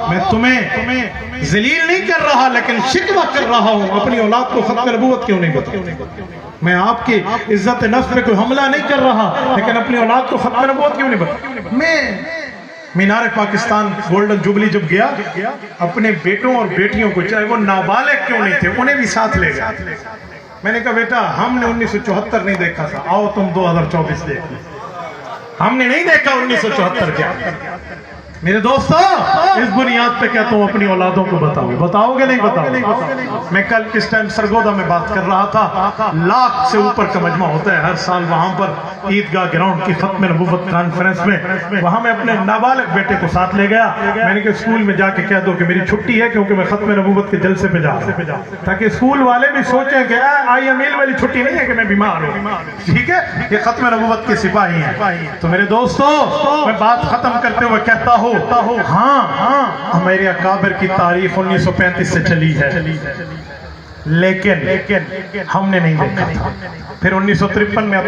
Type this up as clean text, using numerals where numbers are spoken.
میں تمہیں ذلیل نہیں کر رہا لیکن شکوہ کر رہا ہوں، اپنی اولاد کو ختم نبوت کیوں نہیں بتاؤ؟ میں آپ کی عزت نفس پہ کوئی حملہ نہیں کر رہا لیکن اپنی اولاد کو ختم نبوت کیوں نہیں بتاؤ؟ میں مینار پاکستان گولڈن جوبلی جب گیا، اپنے بیٹوں اور بیٹیوں کو، چاہے وہ نابالغ کیوں نہیں تھے، انہیں بھی ساتھ لے گیا۔ میں نے کہا بیٹا ہم نے 1974 نہیں دیکھا تھا، آؤ تم 2024 دیکھ لیں۔ ہم نے نہیں دیکھا 1974 کیا۔ میرے دوستو اس بنیاد پہ کہتا ہوں اپنی اولادوں کو بتاؤ گے نہیں بتاؤ؟ میں کل اس ٹائم سرگودا میں بات کر رہا تھا، 1,00,000 سے اوپر کا مجمع ہوتا ہے ہر سال وہاں پر عیدگاہ گراؤنڈ کی ختم نبوت کانفرنس میں۔ وہاں میں اپنے نابالغ بیٹے کو ساتھ لے گیا، میں نے کہا اسکول میں جا کے کہہ دو کہ میری چھٹی ہے کیونکہ میں ختم نبوت کے جلسے پہ جا رہا ہوں، تاکہ اسکول والے بھی سوچیں کہ آئی امیل والی چھٹی نہیں ہے کہ میں بیمار ہوں، ٹھیک ہے، یہ ختم نبوت کے سپاہی ہیں۔ تو میرے دوستو میں بات ختم کرتے ہوئے کہتا ہوں، ہاں میرے اکابر کی تاریخ 1935 سے چلی ہے لیکن ہم نے نہیں دیکھا تھا۔ پھر 1953 میں